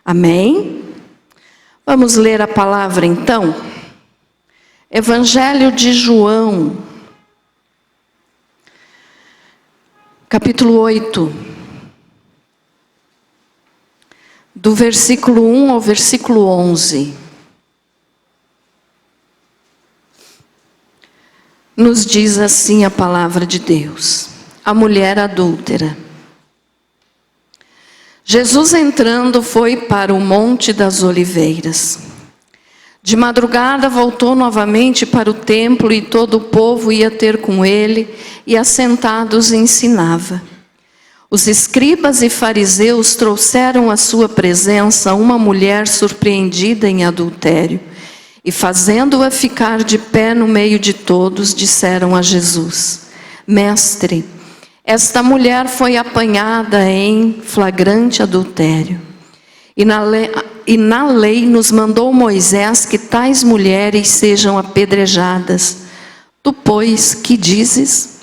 Amém? Vamos ler a palavra então? Evangelho de João, capítulo 8, do versículo 1 ao versículo 11. Nos diz assim a palavra de Deus: a mulher adúltera. Jesus entrando foi para o Monte das Oliveiras. De madrugada voltou novamente para o templo e todo o povo ia ter com ele e assentados ensinava. Os escribas e fariseus trouxeram à sua presença uma mulher surpreendida em adultério e fazendo-a ficar de pé no meio de todos, disseram a Jesus: Mestre, esta mulher foi apanhada em flagrante adultério. E na lei nos mandou Moisés que tais mulheres sejam apedrejadas. Tu, pois, que dizes?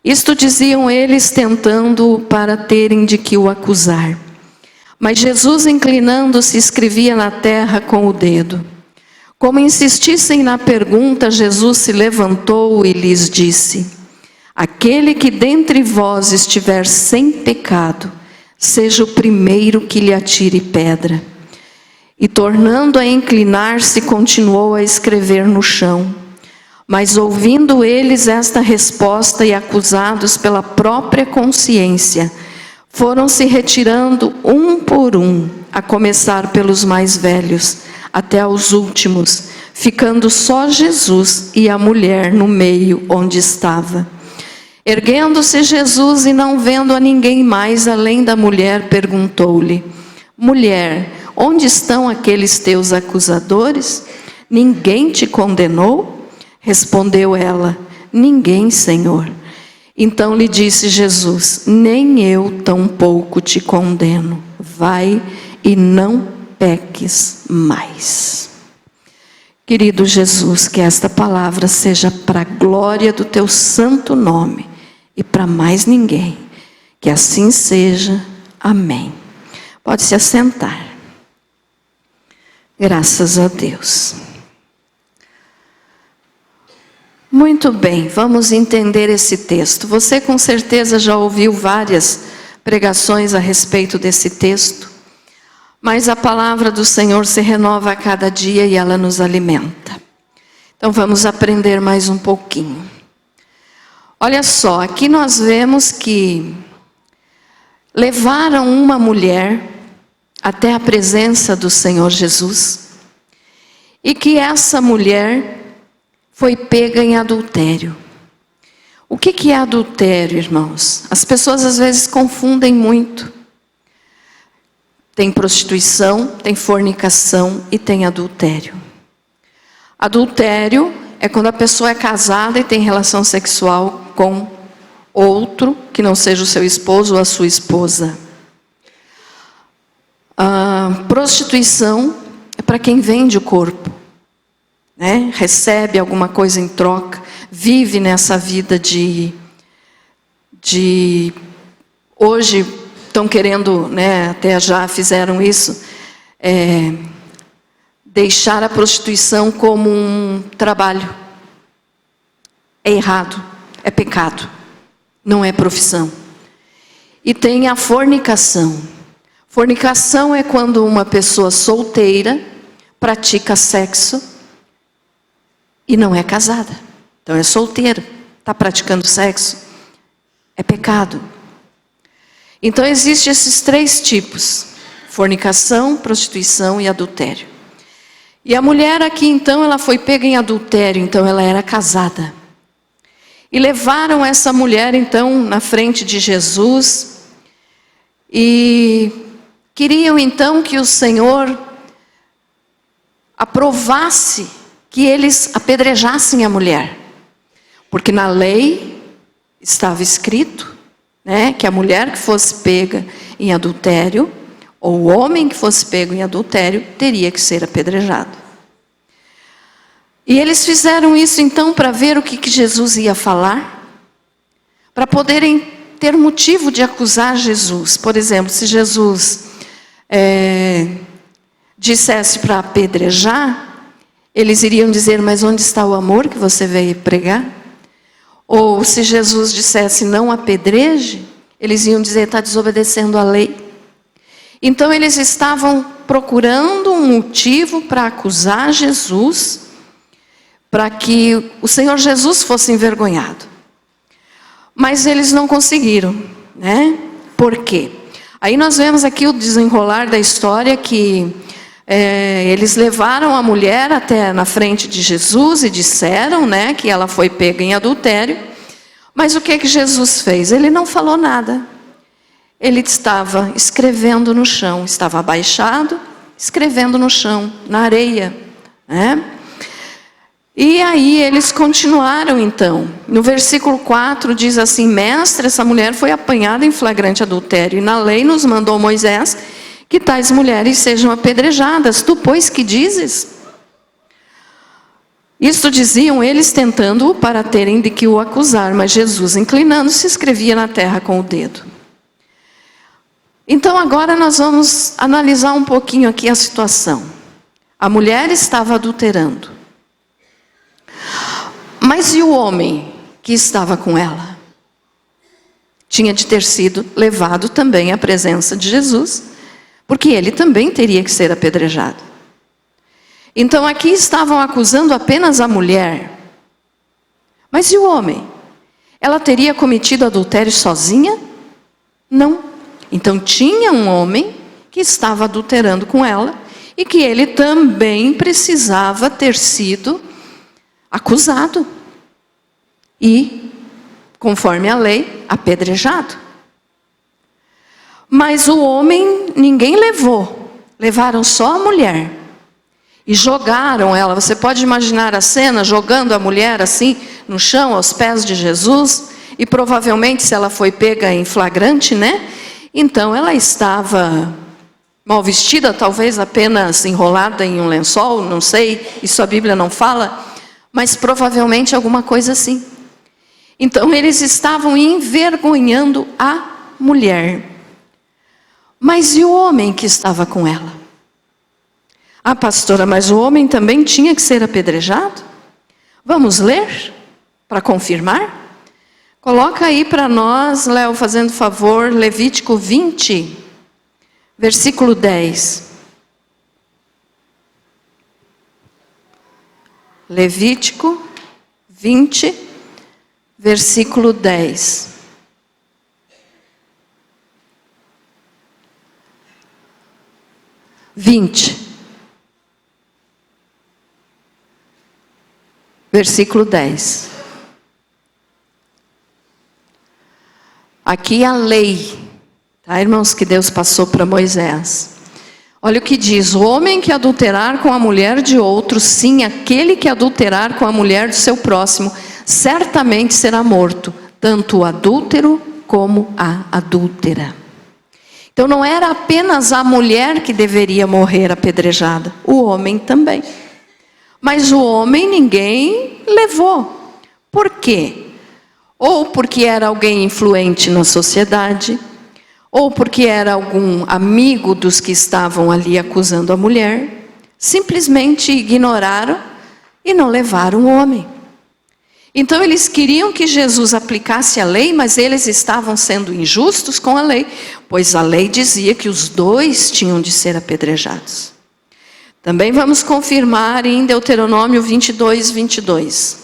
Isto diziam eles, tentando-o para terem de que o acusar. Mas Jesus, inclinando-se, escrevia na terra com o dedo. Como insistissem na pergunta, Jesus se levantou e lhes disse: Aquele que dentre vós estiver sem pecado, seja o primeiro que lhe atire pedra. E tornando a inclinar-se, continuou a escrever no chão. Mas ouvindo eles esta resposta e acusados pela própria consciência, foram se retirando um por um, a começar pelos mais velhos, até aos últimos, ficando só Jesus e a mulher no meio onde estava. Erguendo-se Jesus e não vendo a ninguém mais além da mulher, perguntou-lhe: Mulher, onde estão aqueles teus acusadores? Ninguém te condenou? Respondeu ela: Ninguém, Senhor. Então lhe disse Jesus: Nem eu tampouco te condeno. Vai e não peques mais. Querido Jesus, que esta palavra seja para a glória do teu santo nome e para mais ninguém. Que assim seja. Amém. Pode se assentar. Graças a Deus. Muito bem, vamos entender esse texto. Você com certeza já ouviu várias pregações a respeito desse texto, mas a palavra do Senhor se renova a cada dia e ela nos alimenta. Então vamos aprender mais um pouquinho. Olha só, aqui nós vemos que levaram uma mulher até a presença do Senhor Jesus e que essa mulher foi pega em adultério. O que é adultério, irmãos? As pessoas às vezes confundem muito. Tem prostituição, tem fornicação e tem adultério. Adultério é quando a pessoa é casada e tem relação sexual com outro que não seja o seu esposo ou a sua esposa. A prostituição é para quem vende o corpo, né? Recebe alguma coisa em troca, vive nessa vida de hoje estão querendo, né, até já fizeram isso, deixar a prostituição como um trabalho. É errado, é pecado, não é profissão. E tem a fornicação. Fornicação é quando uma pessoa solteira pratica sexo e não é casada. Então é solteira, está praticando sexo, é pecado. Então existem esses três tipos: fornicação, prostituição e adultério. E a mulher aqui então, ela foi pega em adultério, então ela era casada. E levaram essa mulher então na frente de Jesus e queriam então que o Senhor aprovasse que eles apedrejassem a mulher. Porque na lei estava escrito, né, que a mulher que fosse pega em adultério, ou o homem que fosse pego em adultério, teria que ser apedrejado. E eles fizeram isso então para ver o que Jesus ia falar, para poderem ter motivo de acusar Jesus. Por exemplo, se Jesus dissesse para apedrejar, eles iriam dizer: mas onde está o amor que você veio pregar? Ou se Jesus dissesse: não apedreje, eles iam dizer: está desobedecendo a lei. Então eles estavam procurando um motivo para acusar Jesus, para que o Senhor Jesus fosse envergonhado. Mas eles não conseguiram, né? Por quê? Aí nós vemos aqui o desenrolar da história que eles levaram a mulher até na frente de Jesus e disseram, né, que ela foi pega em adultério. Mas o que Jesus fez? Ele não falou nada. Ele estava escrevendo no chão, estava abaixado, escrevendo no chão, na areia, né? E aí eles continuaram então. No versículo 4 diz assim: mestre, essa mulher foi apanhada em flagrante adultério, e na lei nos mandou Moisés que tais mulheres sejam apedrejadas. Tu, pois, que dizes? Isto diziam eles, tentando-o para terem de que o acusar, mas Jesus, inclinando-se, escrevia na terra com o dedo. Então agora nós vamos analisar um pouquinho aqui a situação. A mulher estava adulterando. Mas e o homem que estava com ela? Tinha de ter sido levado também à presença de Jesus, porque ele também teria que ser apedrejado. Então aqui estavam acusando apenas a mulher. Mas e o homem? Ela teria cometido adultério sozinha? Não. Então tinha um homem que estava adulterando com ela e que ele também precisava ter sido acusado e, conforme a lei, apedrejado. Mas o homem ninguém levou, levaram só a mulher e jogaram ela. Você pode imaginar a cena, jogando a mulher assim no chão, aos pés de Jesus, e provavelmente se ela foi pega em flagrante, né? Então ela estava mal vestida, talvez apenas enrolada em um lençol, não sei, isso a Bíblia não fala, mas provavelmente alguma coisa assim. Então eles estavam envergonhando a mulher. Mas e o homem que estava com ela? Ah, pastora, mas o homem também tinha que ser apedrejado? Vamos ler para confirmar? Coloca aí para nós, Léo, fazendo favor, Levítico 20, versículo 10. Levítico 20, versículo 10. Versículo 10. Aqui a lei, tá, irmãos, que Deus passou para Moisés. Olha o que diz: o homem que adulterar com a mulher de outro, sim, aquele que adulterar com a mulher do seu próximo, certamente será morto, tanto o adúltero como a adúltera. Então não era apenas a mulher que deveria morrer apedrejada, o homem também. Mas o homem ninguém levou. Por quê? Ou porque era alguém influente na sociedade, ou porque era algum amigo dos que estavam ali acusando a mulher. Simplesmente ignoraram e não levaram o homem. Então eles queriam que Jesus aplicasse a lei, mas eles estavam sendo injustos com a lei, pois a lei dizia que os dois tinham de ser apedrejados. Também vamos confirmar em Deuteronômio 22, 22.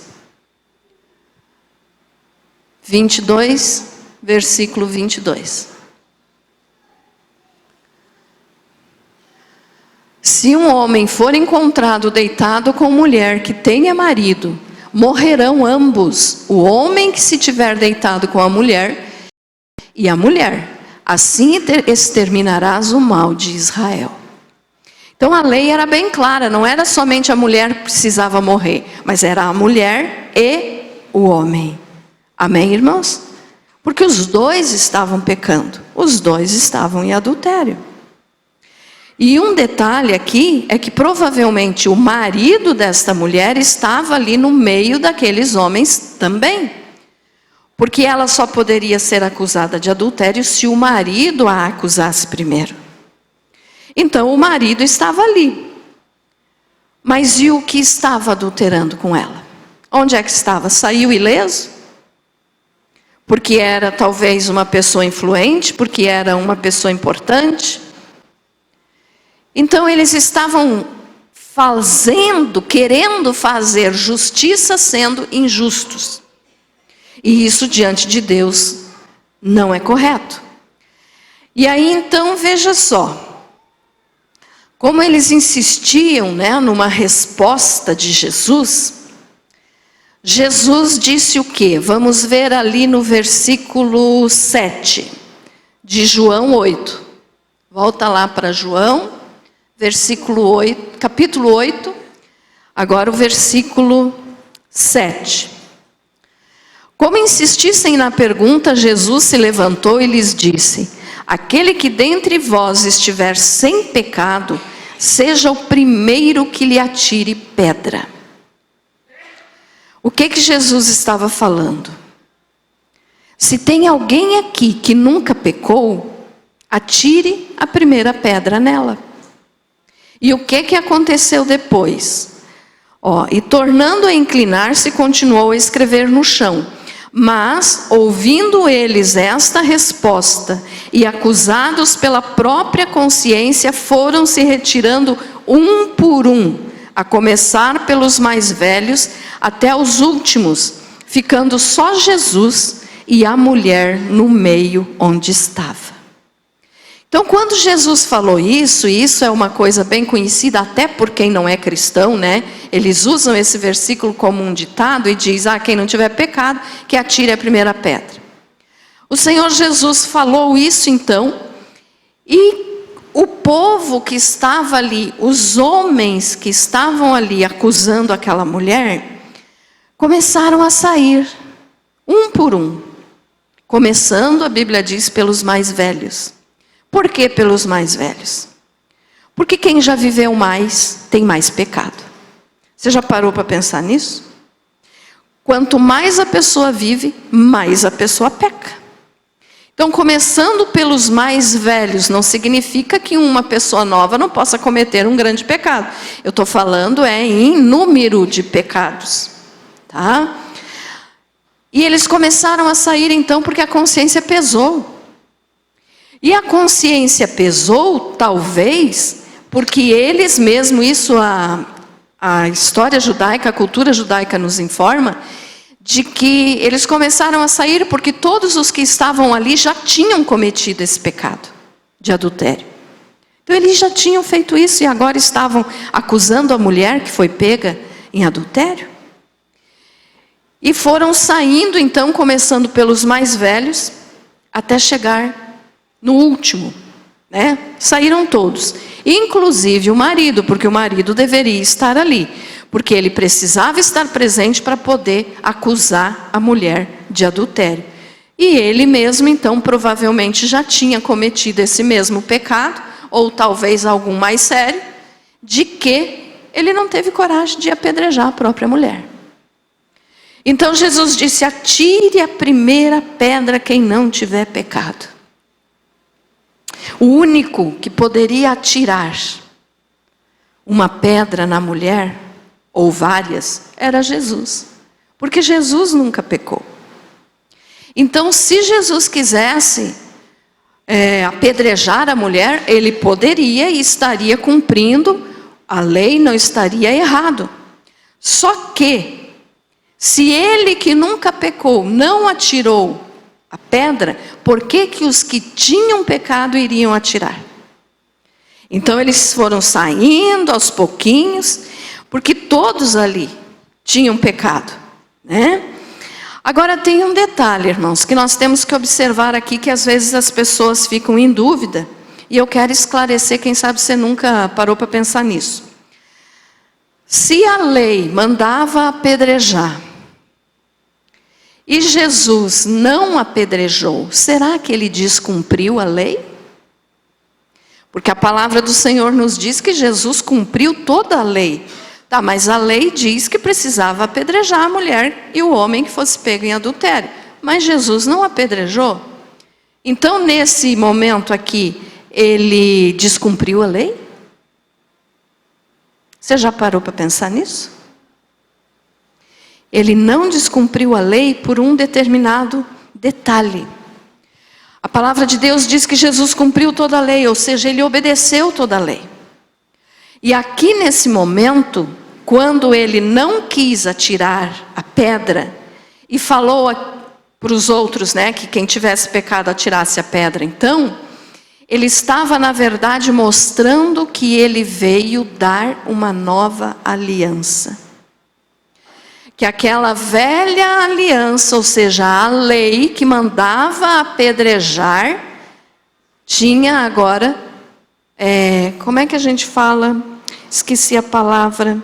22, versículo 22. Se um homem for encontrado deitado com mulher que tenha marido, morrerão ambos, o homem que se tiver deitado com a mulher e a mulher. Assim exterminarás o mal de Israel. Então a lei era bem clara, não era somente a mulher que precisava morrer, mas era a mulher e o homem. Amém, irmãos? Porque os dois estavam pecando, os dois estavam em adultério. E um detalhe aqui é que provavelmente o marido desta mulher estava ali no meio daqueles homens também. Porque ela só poderia ser acusada de adultério se o marido a acusasse primeiro. Então o marido estava ali. Mas e o que estava adulterando com ela? Onde é que estava? Saiu ileso? Porque era talvez uma pessoa influente, porque era uma pessoa importante. Então eles estavam querendo fazer justiça sendo injustos. E isso diante de Deus não é correto. E aí então veja só. Como eles insistiam, numa resposta de Jesus, Jesus disse o quê? Vamos ver ali no versículo 7 de João 8. Volta lá para João, versículo 8, capítulo 8, agora o versículo 7. Como insistissem na pergunta, Jesus se levantou e lhes disse: aquele que dentre vós estiver sem pecado, seja o primeiro que lhe atire pedra. O que Jesus estava falando? Se tem alguém aqui que nunca pecou, atire a primeira pedra nela. E o que aconteceu depois? E tornando a inclinar-se, continuou a escrever no chão. Mas, ouvindo eles esta resposta e acusados pela própria consciência, foram se retirando um por um, a começar pelos mais velhos até os últimos, ficando só Jesus e a mulher no meio onde estava. Então, quando Jesus falou isso, e isso é uma coisa bem conhecida até por quem não é cristão, eles usam esse versículo como um ditado e diz: quem não tiver pecado, que atire a primeira pedra. O Senhor Jesus falou isso então, e o povo que estava ali, os homens que estavam ali acusando aquela mulher, começaram a sair, um por um. Começando, a Bíblia diz, pelos mais velhos. Por que pelos mais velhos? Porque quem já viveu mais, tem mais pecado. Você já parou para pensar nisso? Quanto mais a pessoa vive, mais a pessoa peca. Então, começando pelos mais velhos, não significa que uma pessoa nova não possa cometer um grande pecado. Eu estou falando em número de pecados. Tá? E eles começaram a sair então porque a consciência pesou. E a consciência pesou, talvez, porque eles mesmo, isso a história judaica, a cultura judaica nos informa, de que eles começaram a sair porque todos os que estavam ali já tinham cometido esse pecado de adultério. Então eles já tinham feito isso e agora estavam acusando a mulher que foi pega em adultério. E foram saindo então, começando pelos mais velhos, até chegar no último, Saíram todos, inclusive o marido, porque o marido deveria estar ali, porque ele precisava estar presente para poder acusar a mulher de adultério. E ele mesmo, então, provavelmente já tinha cometido esse mesmo pecado, ou talvez algum mais sério, de que ele não teve coragem de apedrejar a própria mulher. Então Jesus disse: atire a primeira pedra quem não tiver pecado. O único que poderia atirar uma pedra na mulher, ou várias, era Jesus. Porque Jesus nunca pecou. Então, se Jesus quisesse apedrejar a mulher, ele poderia e estaria cumprindo a lei, não estaria errado. Só que, se ele que nunca pecou não atirou a pedra, por que os que tinham pecado iriam atirar? Então eles foram saindo aos pouquinhos, porque todos ali tinham pecado, Agora tem um detalhe, irmãos, que nós temos que observar aqui, que às vezes as pessoas ficam em dúvida, e eu quero esclarecer, quem sabe você nunca parou para pensar nisso. Se a lei mandava apedrejar, e Jesus não apedrejou, será que ele descumpriu a lei? Porque a palavra do Senhor nos diz que Jesus cumpriu toda a lei. Tá, mas a lei diz que precisava apedrejar a mulher e o homem que fosse pego em adultério. Mas Jesus não apedrejou. Então, nesse momento aqui, ele descumpriu a lei? Você já parou para pensar nisso? Ele não descumpriu a lei por um determinado detalhe. A palavra de Deus diz que Jesus cumpriu toda a lei, ou seja, ele obedeceu toda a lei. E aqui nesse momento, quando ele não quis atirar a pedra e falou para os outros, que quem tivesse pecado atirasse a pedra, então, ele estava na verdade mostrando que ele veio dar uma nova aliança. Que aquela velha aliança, ou seja, a lei que mandava apedrejar, tinha agora, como é que a gente fala? Esqueci a palavra.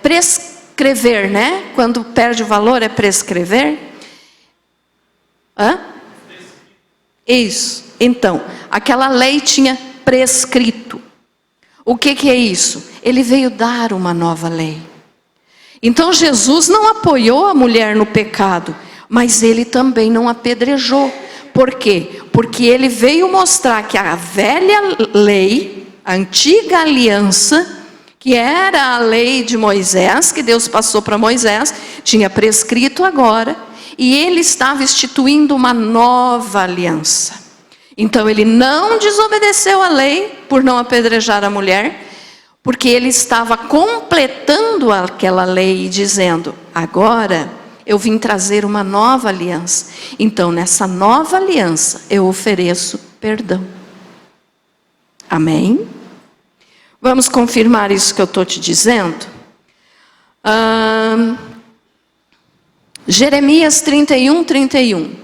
Prescrever, Quando perde o valor é prescrever. Isso. Então, aquela lei tinha prescrito. O que é isso? Ele veio dar uma nova lei. Então Jesus não apoiou a mulher no pecado, mas ele também não apedrejou. Por quê? Porque ele veio mostrar que a velha lei, a antiga aliança, que era a lei de Moisés, que Deus passou para Moisés, tinha prescrito agora, e ele estava instituindo uma nova aliança. Então ele não desobedeceu a lei por não apedrejar a mulher, porque ele estava completando aquela lei e dizendo, agora eu vim trazer uma nova aliança. Então nessa nova aliança eu ofereço perdão. Amém? Vamos confirmar isso que eu estou te dizendo? Jeremias 31, 31.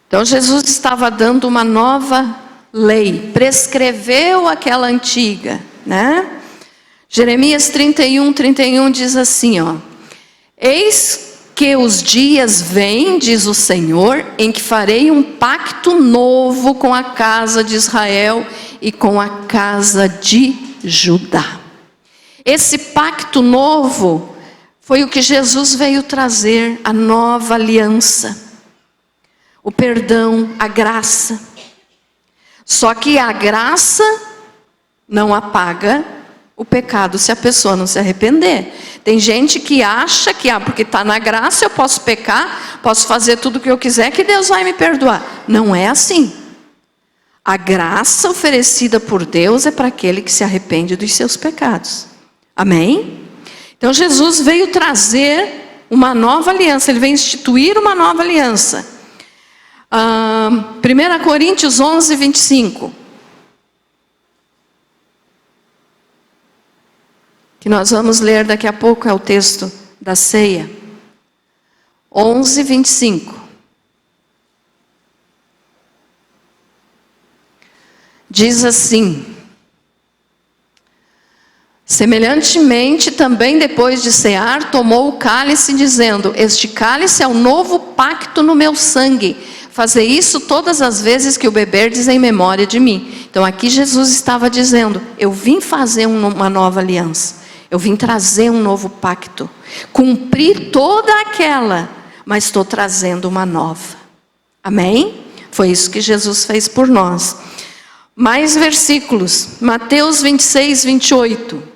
Então Jesus estava dando uma nova lei, prescreveu aquela antiga, Jeremias 31, 31 diz assim, eis que os dias vêm, diz o Senhor, em que farei um pacto novo com a casa de Israel e com a casa de Judá. Esse pacto novo foi o que Jesus veio trazer, a nova aliança, o perdão, a graça. Só que a graça não apaga o pecado se a pessoa não se arrepender. Tem gente que acha que porque está na graça eu posso pecar, posso fazer tudo o que eu quiser que Deus vai me perdoar. Não é assim. A graça oferecida por Deus é para aquele que se arrepende dos seus pecados. Amém? Então Jesus veio trazer uma nova aliança, ele veio instituir uma nova aliança. 1 Coríntios 11, 25. Que nós vamos ler daqui a pouco, é o texto da ceia. 11, 25. Diz assim: semelhantemente também depois de cear, tomou o cálice dizendo, este cálice é o novo pacto no meu sangue. Fazer isso todas as vezes que o beberdes em memória de mim. Então aqui Jesus estava dizendo, eu vim fazer uma nova aliança. Eu vim trazer um novo pacto. Cumprir toda aquela, mas estou trazendo uma nova. Amém? Foi isso que Jesus fez por nós. Mais versículos. Mateus 26, 28.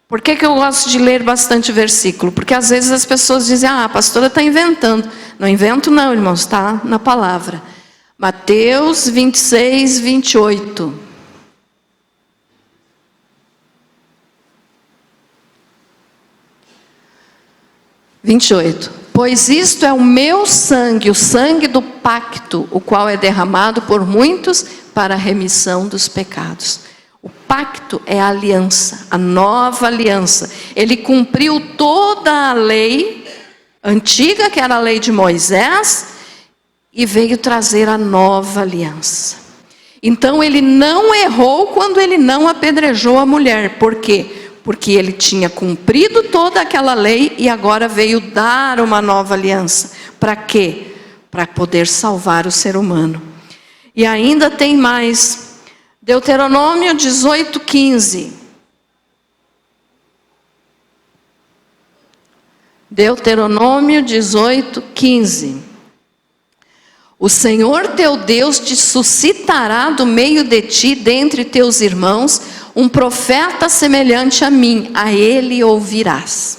Por que eu gosto de ler bastante versículo? Porque às vezes as pessoas dizem, a pastora está inventando. Não invento não, irmãos, está na palavra. Mateus 26, 28. Pois isto é o meu sangue, o sangue do pacto, o qual é derramado por muitos para a remissão dos pecados. O pacto é a aliança, a nova aliança. Ele cumpriu toda a lei antiga, que era a lei de Moisés, e veio trazer a nova aliança. Então ele não errou quando ele não apedrejou a mulher. Por quê? Porque ele tinha cumprido toda aquela lei e agora veio dar uma nova aliança. Para quê? Para poder salvar o ser humano. E ainda tem mais. Deuteronômio 18, 15. Deuteronômio 18, 15. O Senhor teu Deus te suscitará do meio de ti, dentre teus irmãos, um profeta semelhante a mim, a ele ouvirás.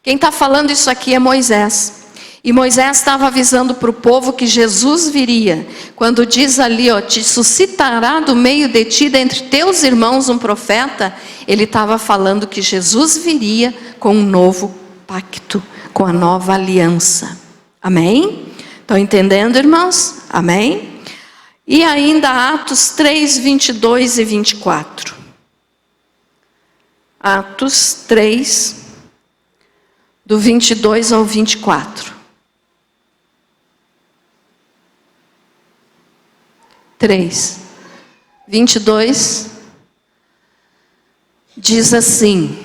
Quem está falando isso aqui é Moisés. E Moisés estava avisando para o povo que Jesus viria. Quando diz ali, te suscitará do meio de ti, dentre teus irmãos, um profeta, ele estava falando que Jesus viria com um novo pacto, com a nova aliança. Amém? Estão entendendo, irmãos? Amém? E ainda Atos 3, 22 e 24. Atos 3, do 22 ao 24. 3, 22, diz assim: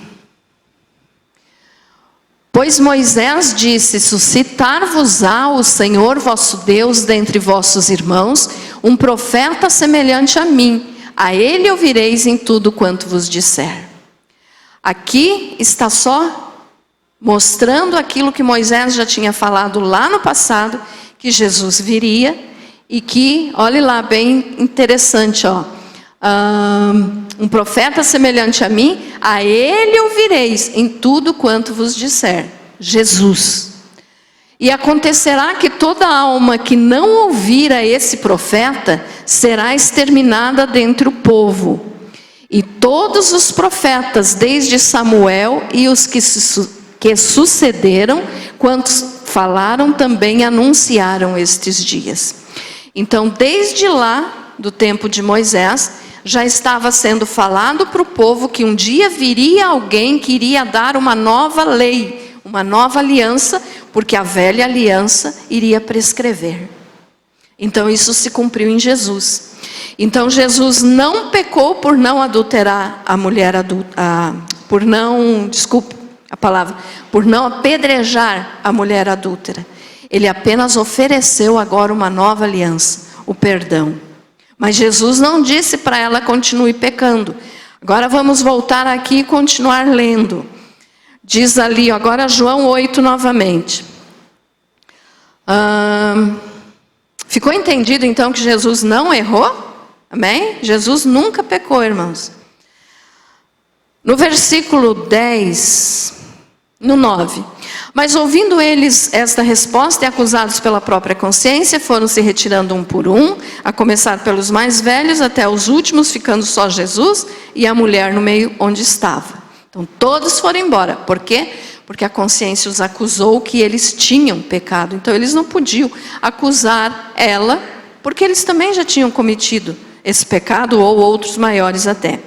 pois Moisés disse, suscitar-vos-á o Senhor vosso Deus dentre vossos irmãos, um profeta semelhante a mim, a ele ouvireis em tudo quanto vos disser. Aqui está só mostrando aquilo que Moisés já tinha falado lá no passado, que Jesus viria. E que, olhe lá, bem interessante, um profeta semelhante a mim, a ele ouvireis em tudo quanto vos disser. Jesus. E acontecerá que toda alma que não ouvir a esse profeta, será exterminada dentre o povo. E todos os profetas, desde Samuel e os que sucederam, quantos falaram também anunciaram estes dias. Então, desde lá, do tempo de Moisés, já estava sendo falado para o povo que um dia viria alguém que iria dar uma nova lei, uma nova aliança, porque a velha aliança iria prescrever. Então, isso se cumpriu em Jesus. Então, Jesus não pecou por não adulterar a mulher adulta, por não apedrejar a mulher adúltera. Ele apenas ofereceu agora uma nova aliança, o perdão. Mas Jesus não disse para ela continue pecando. Agora vamos voltar aqui e continuar lendo. Diz ali, agora João 8 novamente. Ficou entendido então que Jesus não errou? Amém? Jesus nunca pecou, irmãos. No versículo 10, no 9. Mas ouvindo eles esta resposta e acusados pela própria consciência, foram se retirando um por um, a começar pelos mais velhos até os últimos, ficando só Jesus e a mulher no meio onde estava. Então todos foram embora. Por quê? Porque a consciência os acusou que eles tinham pecado. Então eles não podiam acusar ela, porque eles também já tinham cometido esse pecado ou outros maiores até.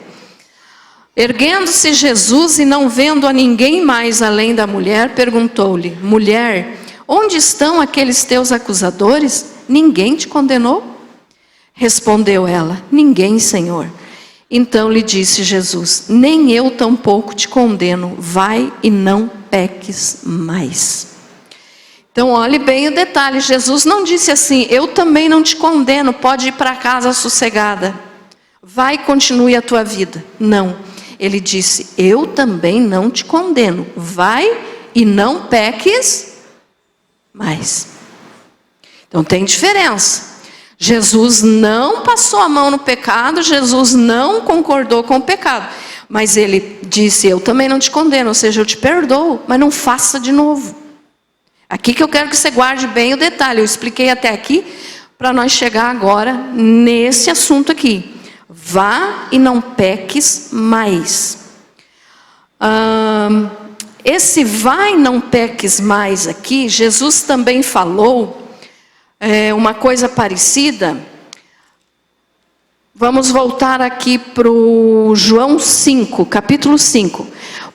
Erguendo-se Jesus e não vendo a ninguém mais além da mulher, perguntou-lhe: mulher, onde estão aqueles teus acusadores? Ninguém te condenou? Respondeu ela: ninguém, Senhor. Então lhe disse Jesus: nem eu tampouco te condeno, vai e não peques mais. Então olhe bem o detalhe, Jesus não disse assim: eu também não te condeno, pode ir para casa sossegada, vai e continue a tua vida. Não. Ele disse: eu também não te condeno, vai e não peques mais. Então tem diferença. Jesus não passou a mão no pecado, Jesus não concordou com o pecado. Mas ele disse: eu também não te condeno, ou seja, eu te perdoo, mas não faça de novo. Aqui que eu quero que você guarde bem o detalhe. Eu expliquei até aqui, para nós chegar agora nesse assunto aqui. Vá e não peques mais. Esse vá e não peques mais aqui, Jesus também falou uma coisa parecida. Vamos voltar aqui para o João 5, capítulo 5.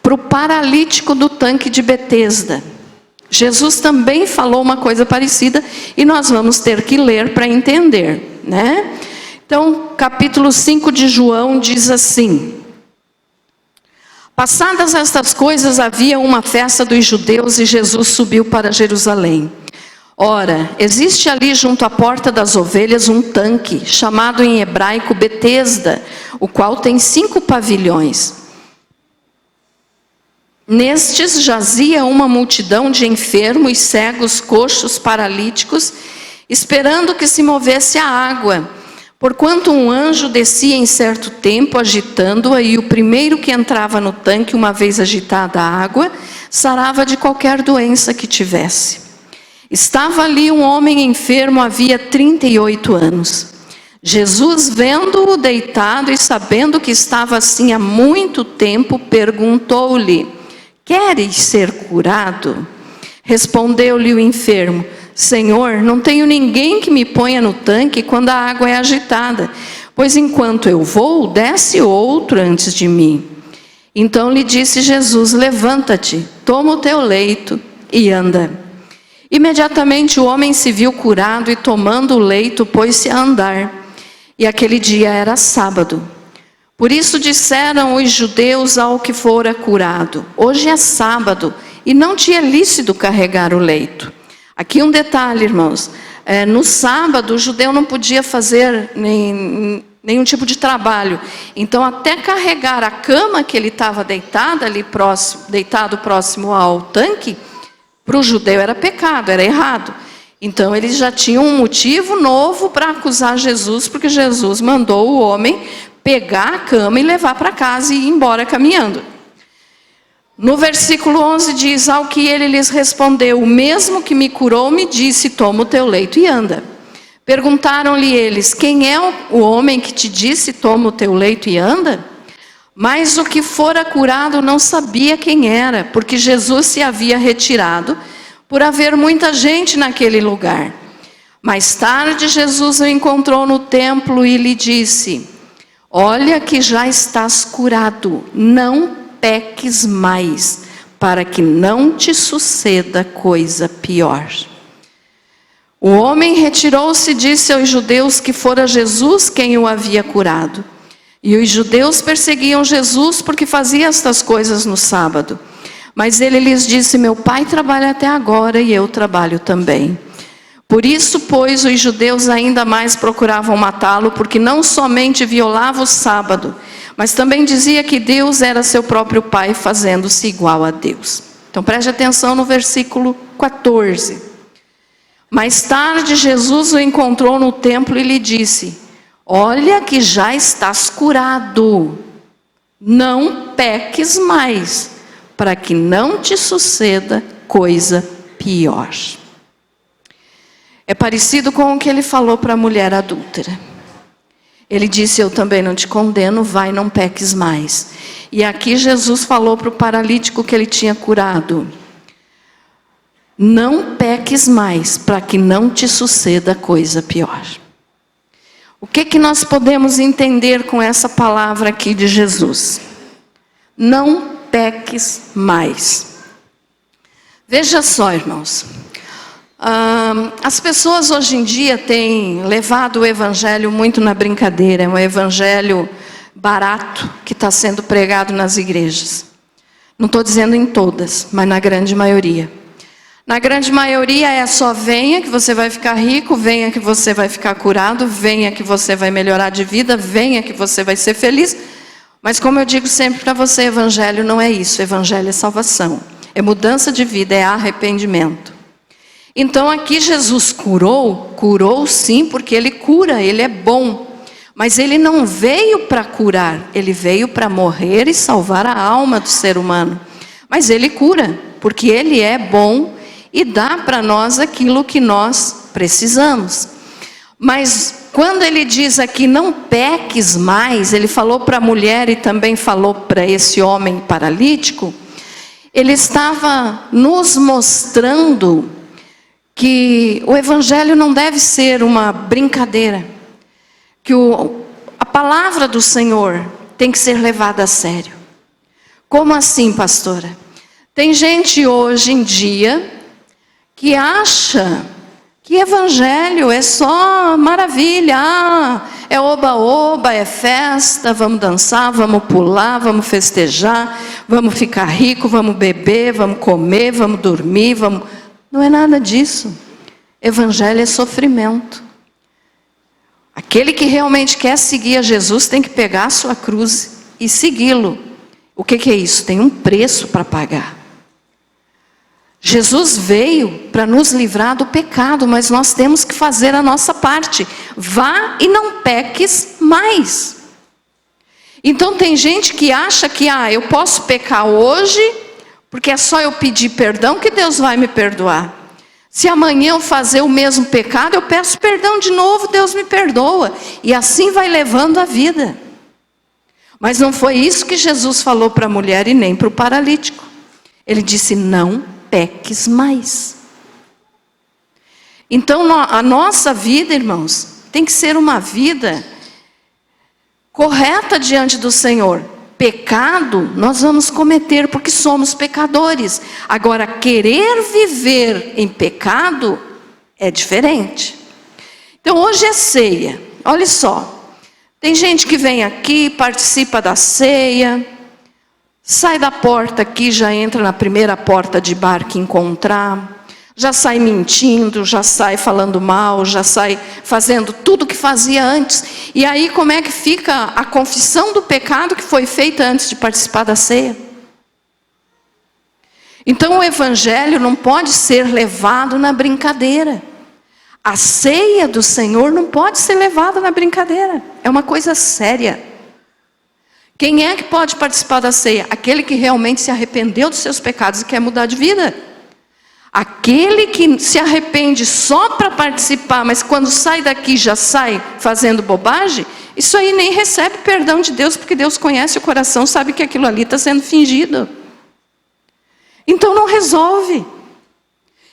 Para o paralítico do tanque de Betesda. Jesus também falou uma coisa parecida e nós vamos ter que ler para entender, né? Então, capítulo 5 de João diz assim: passadas estas coisas, havia uma festa dos judeus e Jesus subiu para Jerusalém. Ora, existe ali junto à porta das ovelhas um tanque, chamado em hebraico Betesda, o qual tem 5 pavilhões. Nestes jazia uma multidão de enfermos, cegos, coxos, paralíticos, esperando que se movesse a água, porquanto um anjo descia em certo tempo, agitando-a, e o primeiro que entrava no tanque, uma vez agitada a água, sarava de qualquer doença que tivesse. Estava ali um homem enfermo, havia 38 anos. Jesus, vendo-o deitado e sabendo que estava assim há muito tempo, perguntou-lhe: queres ser curado? Respondeu-lhe o enfermo: Senhor, não tenho ninguém que me ponha no tanque quando a água é agitada, pois enquanto eu vou, desce outro antes de mim. Então lhe disse Jesus: levanta-te, toma o teu leito e anda. Imediatamente o homem se viu curado e, tomando o leito, pôs-se a andar. E aquele dia era sábado. Por isso disseram os judeus ao que fora curado: hoje é sábado e não te é lícito carregar o leito. Aqui um detalhe, irmãos, no sábado o judeu não podia fazer nenhum tipo de trabalho. Então até carregar a cama que ele estava deitado ali deitado próximo ao tanque, para o judeu era pecado, era errado. Então eles já tinham um motivo novo para acusar Jesus, porque Jesus mandou o homem pegar a cama e levar para casa e ir embora caminhando. No versículo 11 diz: ao que ele lhes respondeu: o mesmo que me curou me disse, toma o teu leito e anda. Perguntaram-lhe eles: quem é o homem que te disse, toma o teu leito e anda? Mas o que fora curado não sabia quem era, porque Jesus se havia retirado, por haver muita gente naquele lugar. Mais tarde Jesus o encontrou no templo e lhe disse: olha que já estás curado, não peques mais, para que não te suceda coisa pior. O homem retirou-se e disse aos judeus que fora Jesus quem o havia curado. E os judeus perseguiam Jesus porque fazia estas coisas no sábado. Mas ele lhes disse: meu pai trabalha até agora e eu trabalho também. Por isso, pois, os judeus ainda mais procuravam matá-lo, porque não somente violava o sábado, mas também dizia que Deus era seu próprio pai, fazendo-se igual a Deus. Então preste atenção no versículo 14. Mais tarde Jesus o encontrou no templo e lhe disse: olha que já estás curado, não peques mais, para que não te suceda coisa pior. É parecido com o que ele falou para a mulher adúltera. Ele disse: eu também não te condeno, vai, não peques mais. E aqui Jesus falou para o paralítico que ele tinha curado: não peques mais, para que não te suceda coisa pior. O que nós podemos entender com essa palavra aqui de Jesus? Não peques mais. Veja só, irmãos. As pessoas hoje em dia têm levado o evangelho muito na brincadeira. É um evangelho barato que está sendo pregado nas igrejas. Não estou dizendo em todas, mas na grande maioria. Na grande maioria é só: venha que você vai ficar rico, venha que você vai ficar curado, venha que você vai melhorar de vida, venha que você vai ser feliz. Mas como eu digo sempre para você, evangelho não é isso. Evangelho é salvação, é mudança de vida, é arrependimento. Então aqui Jesus curou sim, porque ele cura, ele é bom. Mas ele não veio para curar, ele veio para morrer e salvar a alma do ser humano. Mas ele cura, porque ele é bom e dá para nós aquilo que nós precisamos. Mas quando ele diz aqui: não peques mais, ele falou para a mulher e também falou para esse homem paralítico. Ele estava nos mostrando que o evangelho não deve ser uma brincadeira, que a palavra do Senhor tem que ser levada a sério. Como assim, pastora? Tem gente hoje em dia que acha que evangelho é só maravilha, é oba-oba, é festa, vamos dançar, vamos pular, vamos festejar, vamos ficar rico, vamos beber, vamos comer, vamos dormir, vamos... Não é nada disso. Evangelho é sofrimento. Aquele que realmente quer seguir a Jesus tem que pegar a sua cruz e segui-lo. O que é isso? Tem um preço para pagar. Jesus veio para nos livrar do pecado, mas nós temos que fazer a nossa parte. Vá e não peques mais. Então tem gente que acha que eu posso pecar hoje, porque é só eu pedir perdão que Deus vai me perdoar. Se amanhã eu fazer o mesmo pecado, eu peço perdão de novo, Deus me perdoa. E assim vai levando a vida. Mas não foi isso que Jesus falou para a mulher e nem para o paralítico. Ele disse, não peques mais. Então a nossa vida, irmãos, tem que ser uma vida correta diante do Senhor. Pecado nós vamos cometer porque somos pecadores. Agora, querer viver em pecado é diferente. Então hoje é ceia. Olha só. Tem gente que vem aqui, participa da ceia, sai da porta aqui, já entra na primeira porta de bar que encontrar, já sai mentindo, já sai falando mal, já sai fazendo tudo que fazia antes. E aí como é que fica a confissão do pecado que foi feita antes de participar da ceia? Então o evangelho não pode ser levado na brincadeira. A ceia do Senhor não pode ser levada na brincadeira. É uma coisa séria. Quem é que pode participar da ceia? Aquele que realmente se arrependeu dos seus pecados e quer mudar de vida. Aquele que se arrepende só para participar, mas quando sai daqui já sai fazendo bobagem, isso aí nem recebe perdão de Deus, porque Deus conhece o coração, sabe que aquilo ali está sendo fingido. Então não resolve.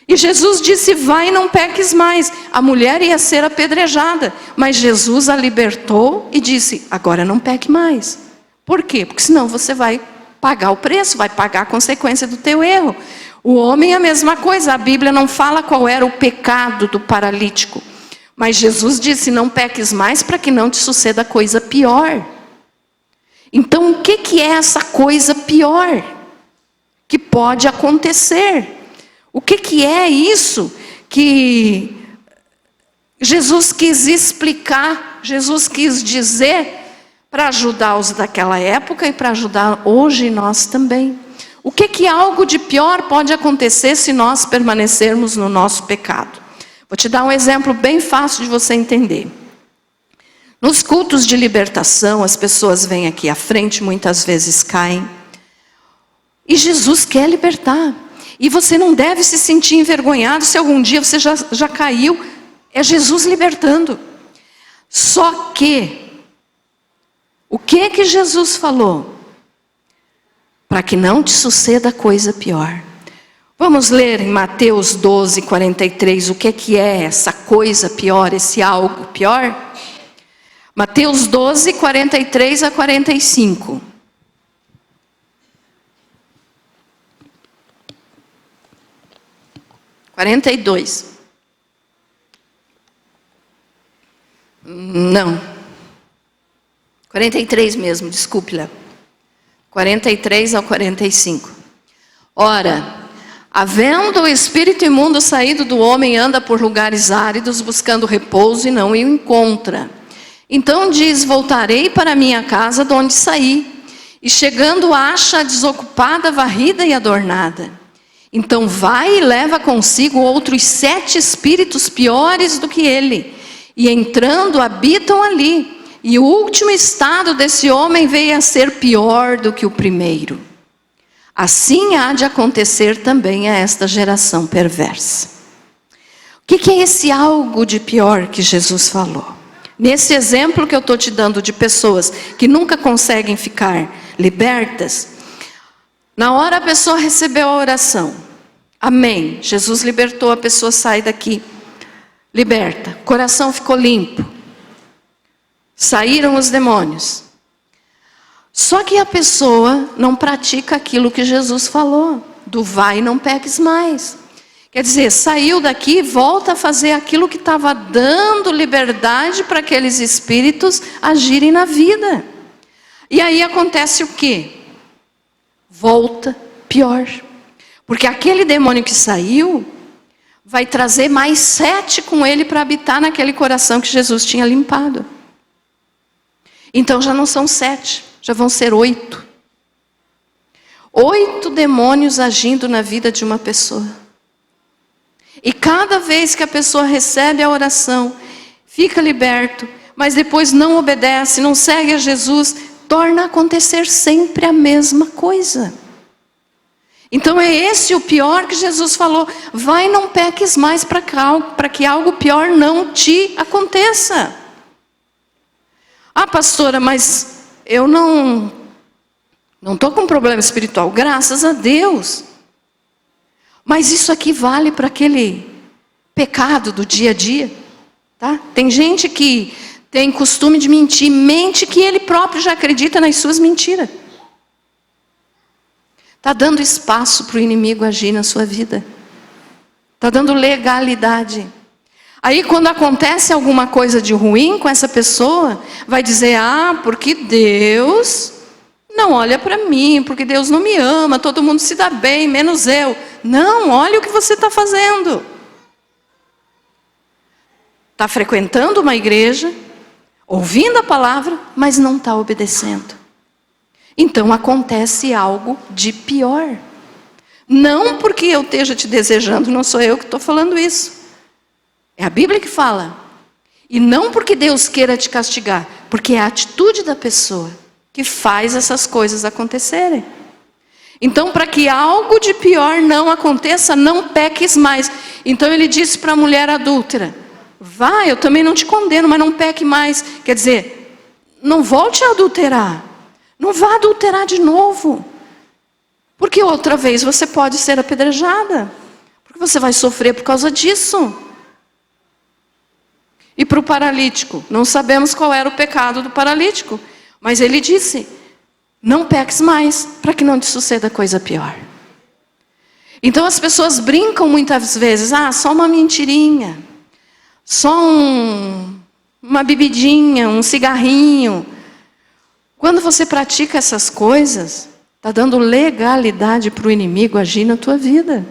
E Jesus disse, vai e não peques mais. A mulher ia ser apedrejada, mas Jesus a libertou e disse, agora não peque mais. Por quê? Porque senão você vai pagar o preço, vai pagar a consequência do teu erro. O homem é a mesma coisa, a Bíblia não fala qual era o pecado do paralítico. Mas Jesus disse, não peques mais para que não te suceda coisa pior. Então o que é essa coisa pior que pode acontecer? O que é isso que Jesus quis explicar, Jesus quis dizer para ajudar os daquela época e para ajudar hoje nós também? O que algo de pior pode acontecer se nós permanecermos no nosso pecado? Vou te dar um exemplo bem fácil de você entender. Nos cultos de libertação, as pessoas vêm aqui à frente, muitas vezes caem. E Jesus quer libertar. E você não deve se sentir envergonhado se algum dia você já caiu. É Jesus libertando. Só que, o que Jesus falou? Para que não te suceda coisa pior. Vamos ler em Mateus 12, 43, o que é essa coisa pior, esse algo pior? Mateus 12, 43 a 45. Não. 43 mesmo, desculpe-la. 43 ao 45. Ora, havendo o espírito imundo saído do homem, anda por lugares áridos, buscando repouso e não o encontra. Então diz, voltarei para minha casa de onde saí. E chegando acha desocupada, varrida e adornada. Então vai e leva consigo outros 7 espíritos piores do que ele. E entrando habitam ali. E o último estado desse homem veio a ser pior do que o primeiro. Assim há de acontecer também a esta geração perversa. O que é esse algo de pior que Jesus falou? Nesse exemplo que eu estou te dando de pessoas que nunca conseguem ficar libertas, na hora a pessoa recebeu a oração. Amém. Jesus libertou, a pessoa sai daqui. Liberta. Coração ficou limpo. Saíram os demônios. Só que a pessoa não pratica aquilo que Jesus falou. Do vai e não peques mais. Quer dizer, saiu daqui e volta a fazer aquilo que estava dando liberdade para aqueles espíritos agirem na vida. E aí acontece o quê? Volta pior. Porque aquele demônio que saiu vai trazer mais 7 com ele para habitar naquele coração que Jesus tinha limpado. Então já não são 7, já vão ser 8. 8 demônios agindo na vida de uma pessoa. E cada vez que a pessoa recebe a oração, fica liberto, mas depois não obedece, não segue a Jesus, torna a acontecer sempre a mesma coisa. Então é esse o pior que Jesus falou: vai, não peques mais para que algo pior não te aconteça. Ah, pastora, mas eu não estou com problema espiritual, graças a Deus. Mas isso aqui vale para aquele pecado do dia a dia, tá? Tem gente que tem costume de mentir, mente que ele próprio já acredita nas suas mentiras. Está dando espaço para o inimigo agir na sua vida. Está dando legalidade. Aí quando acontece alguma coisa de ruim com essa pessoa, vai dizer: ah, porque Deus não olha para mim, porque Deus não me ama, todo mundo se dá bem, menos eu. Não, olha o que você está fazendo. Está frequentando uma igreja, ouvindo a palavra, mas não está obedecendo. Então acontece algo de pior. Não porque eu esteja te desejando, não sou eu que estou falando isso. É a Bíblia que fala. E não porque Deus queira te castigar, porque é a atitude da pessoa que faz essas coisas acontecerem. Então, para que algo de pior não aconteça, não peques mais. Então ele disse para a mulher adúltera: vá, eu também não te condeno, mas não peque mais. Quer dizer, não volte a adulterar. Não vá adulterar de novo. Porque outra vez você pode ser apedrejada. Porque você vai sofrer por causa disso. E para o paralítico, não sabemos qual era o pecado do paralítico. Mas ele disse: não peques mais, para que não te suceda coisa pior. Então as pessoas brincam muitas vezes: ah, só uma mentirinha. Só uma bebidinha, um cigarrinho. Quando você pratica essas coisas, está dando legalidade para o inimigo agir na tua vida.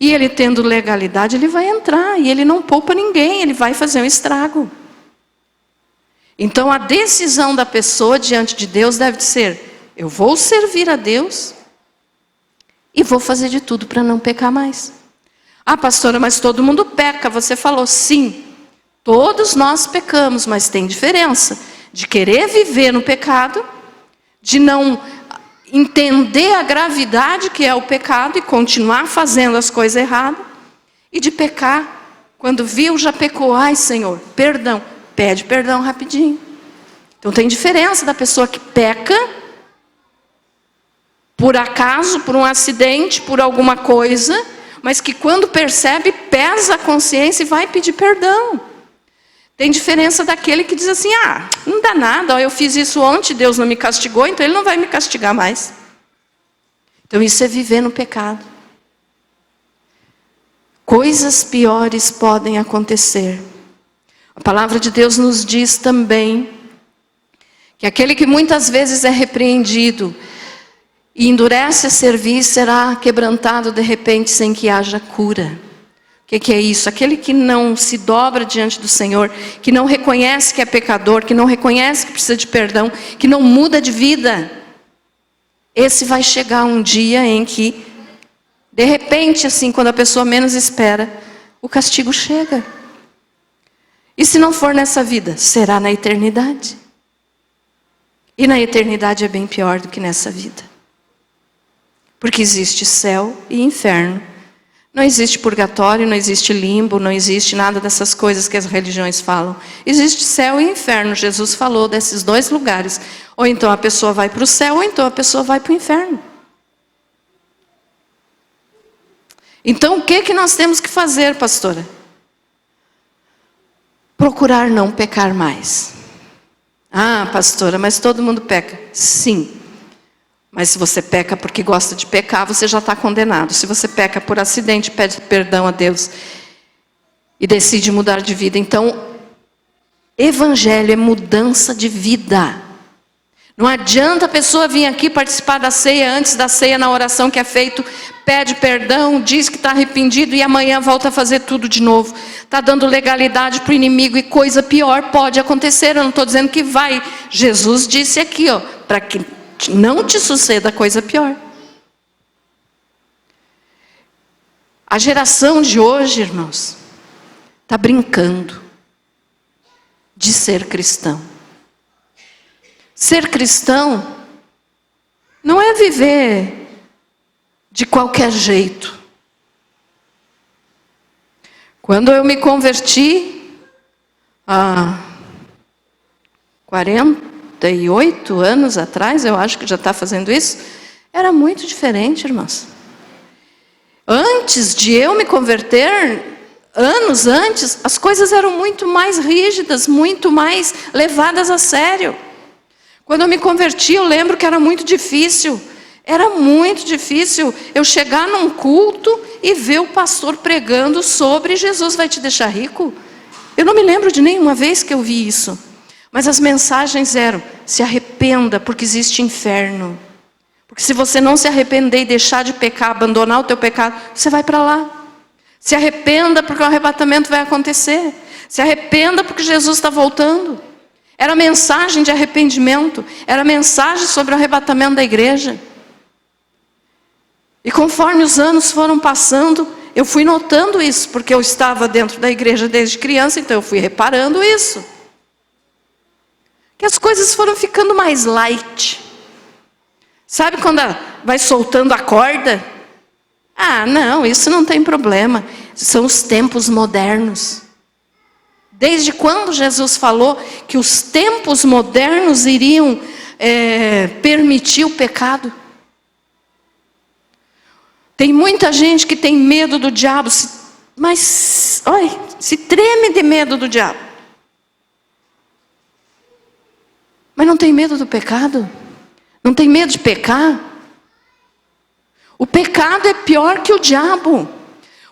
E ele tendo legalidade, ele vai entrar. E ele não poupa ninguém, ele vai fazer um estrago. Então a decisão da pessoa diante de Deus deve ser: eu vou servir a Deus e vou fazer de tudo para não pecar mais. Ah, pastora, mas todo mundo peca. Você falou, sim, todos nós pecamos, mas tem diferença de querer viver no pecado, de não entender a gravidade que é o pecado e continuar fazendo as coisas erradas, e de pecar, quando viu já pecou, ai Senhor, perdão, pede perdão rapidinho. Então tem diferença da pessoa que peca, por acaso, por um acidente, por alguma coisa, mas que quando percebe, pesa a consciência e vai pedir perdão. Tem diferença daquele que diz assim: ah, não dá nada, ó, eu fiz isso ontem, Deus não me castigou, então Ele não vai me castigar mais. Então isso é viver no pecado. Coisas piores podem acontecer. A palavra de Deus nos diz também que aquele que muitas vezes é repreendido e endurece a servir será quebrantado de repente sem que haja cura. O que é isso? Aquele que não se dobra diante do Senhor, que não reconhece que é pecador, que não reconhece que precisa de perdão, que não muda de vida. Esse vai chegar um dia em que, de repente, assim, quando a pessoa menos espera, o castigo chega. E se não for nessa vida, será na eternidade. E na eternidade é bem pior do que nessa vida. Porque existe céu e inferno. Não existe purgatório, não existe limbo, não existe nada dessas coisas que as religiões falam. Existe céu e inferno. Jesus falou desses dois lugares. Ou então a pessoa vai para o céu, ou então a pessoa vai para o inferno. Então o que nós temos que fazer, pastora? Procurar não pecar mais. Ah, pastora, mas todo mundo peca. Sim. Mas se você peca porque gosta de pecar, você já está condenado. Se você peca por acidente, pede perdão a Deus e decide mudar de vida. Então, evangelho é mudança de vida. Não adianta a pessoa vir aqui participar da ceia, antes da ceia, na oração que é feito, pede perdão, diz que está arrependido e amanhã volta a fazer tudo de novo. Está dando legalidade para o inimigo e coisa pior pode acontecer. Eu não estou dizendo que vai. Jesus disse aqui, ó, para que não te suceda coisa pior. A geração de hoje, irmãos, está brincando de ser cristão. Ser cristão não é viver de qualquer jeito. Quando eu me converti, há 48 anos atrás, eu acho que já está fazendo isso, era muito diferente, irmãos. Antes de eu me converter, anos antes, as coisas eram muito mais rígidas, muito mais levadas a sério. Quando eu me converti, eu lembro que era muito difícil. Era muito difícil eu chegar num culto e ver o pastor pregando sobre Jesus vai te deixar rico. Eu não me lembro de nenhuma vez que eu vi isso. Mas as mensagens eram: se arrependa porque existe inferno. Porque se você não se arrepender e deixar de pecar, abandonar o teu pecado, você vai para lá. Se arrependa porque o arrebatamento vai acontecer. Se arrependa porque Jesus está voltando. Era mensagem de arrependimento. Era mensagem sobre o arrebatamento da igreja. E conforme os anos foram passando, eu fui notando isso, porque eu estava dentro da igreja desde criança, então eu fui reparando isso. Que as coisas foram ficando mais light. Sabe quando vai soltando a corda? Ah, não, isso não tem problema. São os tempos modernos. Desde quando Jesus falou que os tempos modernos iriam permitir o pecado? Tem muita gente que tem medo do diabo, mas, olha, se treme de medo do diabo. Mas não tem medo do pecado? Não tem medo de pecar? O pecado é pior que o diabo.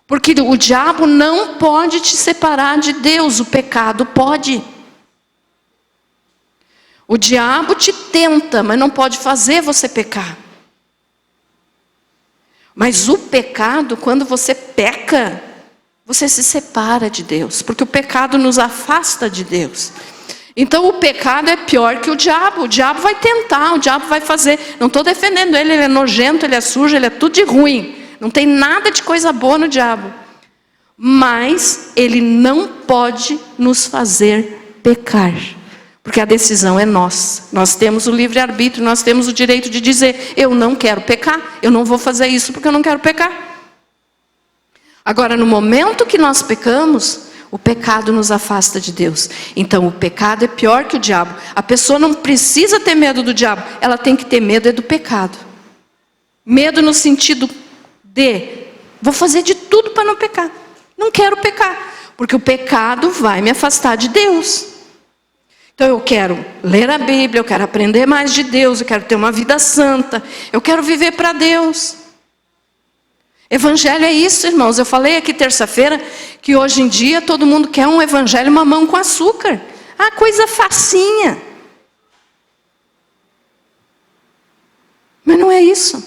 Porque o diabo não pode te separar de Deus, o pecado pode. O diabo te tenta, mas não pode fazer você pecar. Mas o pecado, quando você peca, você se separa de Deus. Porque o pecado nos afasta de Deus. Então o pecado é pior que o diabo. O diabo vai tentar, o diabo vai fazer. Não estou defendendo ele, ele é nojento, ele é sujo, ele é tudo de ruim. Não tem nada de coisa boa no diabo. Mas ele não pode nos fazer pecar. Porque a decisão é nossa. Nós temos o livre-arbítrio, nós temos o direito de dizer: eu não quero pecar, eu não vou fazer isso porque eu não quero pecar. Agora, no momento que nós pecamos, o pecado nos afasta de Deus. Então o pecado é pior que o diabo. A pessoa não precisa ter medo do diabo, ela tem que ter medo do pecado. Medo no sentido de: vou fazer de tudo para não pecar. Não quero pecar, porque o pecado vai me afastar de Deus. Então eu quero ler a Bíblia, eu quero aprender mais de Deus, eu quero ter uma vida santa, eu quero viver para Deus. Evangelho é isso, irmãos. Eu falei aqui terça-feira que hoje em dia todo mundo quer um evangelho mamão com açúcar. Ah, coisa facinha. Mas não é isso.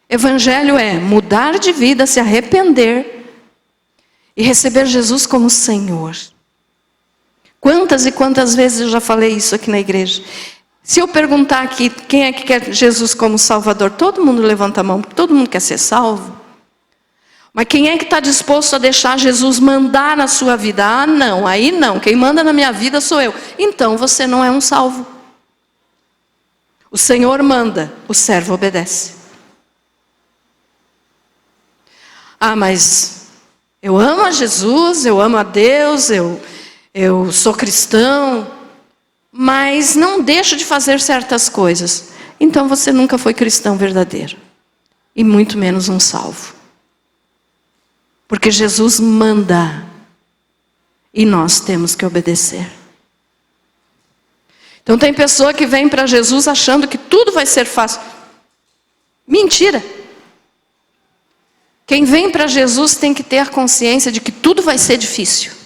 Evangelho é mudar de vida, se arrepender e receber Jesus como Senhor. Quantas e quantas vezes eu já falei isso aqui na igreja. Se eu perguntar aqui, quem é que quer Jesus como Salvador? Todo mundo levanta a mão, porque todo mundo quer ser salvo. Mas quem é que está disposto a deixar Jesus mandar na sua vida? Ah, não, aí não. Quem manda na minha vida sou eu. Então você não é um salvo. O Senhor manda, o servo obedece. Ah, mas eu amo a Jesus, eu amo a Deus, eu sou cristão, mas não deixo de fazer certas coisas. Então você nunca foi cristão verdadeiro. E muito menos um salvo. Porque Jesus manda. E nós temos que obedecer. Então tem pessoa que vem para Jesus achando que tudo vai ser fácil. Mentira. Quem vem para Jesus tem que ter a consciência de que tudo vai ser difícil.